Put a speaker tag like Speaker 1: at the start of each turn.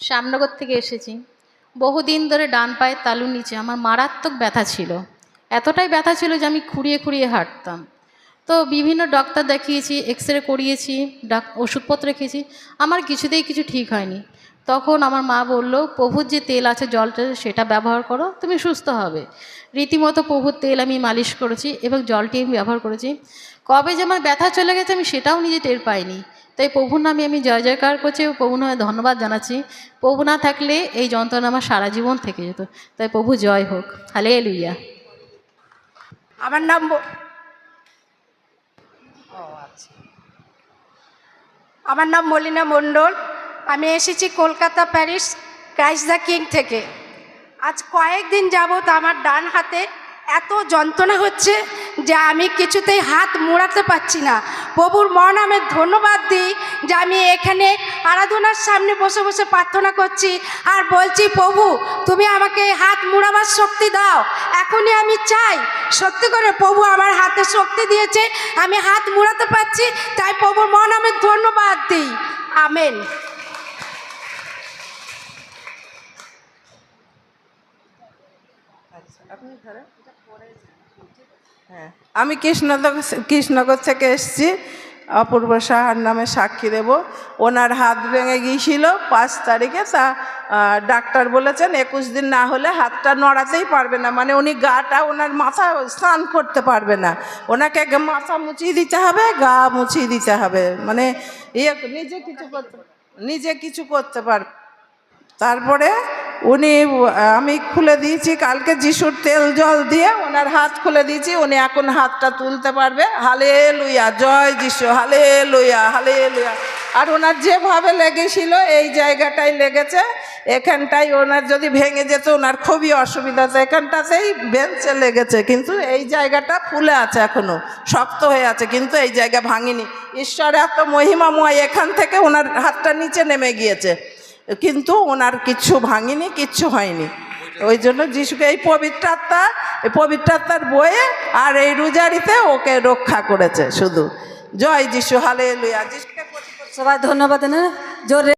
Speaker 1: শ্যামনগর থেকে এসেছি। বহুদিন ধরে ডান পায়ের তালুর নিচে আমার মারাত্মক ব্যথা ছিল। এতটাই ব্যথা ছিল যে আমি খুঁড়িয়ে খুঁড়িয়ে হাঁটতাম। তো বিভিন্ন ডক্টর দেখিয়েছি, এক্স রে করিয়েছি, ওষুধপত্র খেয়েছি, আমার কিছুতেই কিছু ঠিক হয়নি। তখন আমার মা বলল, প্রভুর যে তেল আছে, জলটা, সেটা ব্যবহার করো, তুমি সুস্থ হবে। রীতিমতো প্রভুর তেল আমি মালিশ করেছি এবং জলটি আমি ব্যবহার করেছি। কবে যে আমার ব্যথা চলে গেছে আমি সেটাও নিজে টের পাইনি। তাই প্রভুর নামে আমি জয় জয়কার করছি, প্রভুর নামে ধন্যবাদ জানাচ্ছি। প্রভু না থাকলে এই যন্ত্রণা আমার সারা জীবন থেকে যেত। তাই প্রভু জয় হোক, হালেলুয়া।
Speaker 2: আমার নাম আমার নাম মলিনা মণ্ডল। আমি এসেছি Kolkata Paris Christ the king থেকে। আজ কয়েকদিন যাবৎ আমার ডান হাতে এত যন্ত্রণা হচ্ছে যে আমি কিছুতেই হাত মোড়াতে পারছি না। প্রভুর মহানামে ধন্যবাদ দিই যে আমি এখানে আরাধনার সামনে বসে বসে প্রার্থনা করছি আর বলছি, প্রভু তুমি আমাকে হাত মোড়াবার শক্তি দাও। এখনই আমি চাই, সত্যি করে প্রভু আমার হাতে শক্তি দিয়েছে, আমি হাত মোড়াতে পারছি, তাই প্রভুর মহানামে ধন্যবাদ দিই। আমেন।
Speaker 3: হ্যাঁ, আমি কৃষ্ণনগর থেকে এসেছি। অপূর্ব সাহার নামে সাক্ষী দেব। ওনার হাত ভেঙে গিয়েছিল 5 তারিখে। তা ডাক্তার বলেছেন 21 দিন না হলে হাতটা নড়াতেই পারবে না, মানে উনি গাটা, ওনার মাথা স্নান করতে পারবে না। ওনাকে মাথা মুছিয়ে দিতে হবে, গা মুছিয়ে দিতে হবে, মানে নিজে কিছু করতে পারবে। তারপরে আমি খুলে দিয়েছি কালকে যিশুর তেল জল দিয়ে ওনার হাত খুলে দিয়েছি। উনি এখন হাতটা তুলতে পারবে। হালেলুয়া, জয় যিশু, হালেলুয়া, হালেলুয়া। আর ওনার যেভাবে লেগেছিল এই জায়গাটাই লেগেছে, এখানটাই ওনার যদি ভেঙে যেত ওনার খুবই অসুবিধা আছে। এখানটাতেই বেঞ্চে লেগেছে, কিন্তু এই জায়গাটা ফুলে আছে, এখনো শক্ত হয়ে আছে, কিন্তু এই জায়গা ভাঙিনি। ঈশ্বর এত মহিমাময়, এখান থেকে ওনার হাতটা নিচে নেমে গিয়েছে, কিন্তু ওনার কিচ্ছু ভাঙিনি, কিচ্ছু হয়নি। ওই জন্য যিশুকে এই পবিত্র আত্মার বয়ে আর এই রোজারিতে ওকে রক্ষা করেছে শুধু। জয় যিশু, হালেলুয়া। যিশুকে
Speaker 4: সবাই ধন্যবাদ। জোরে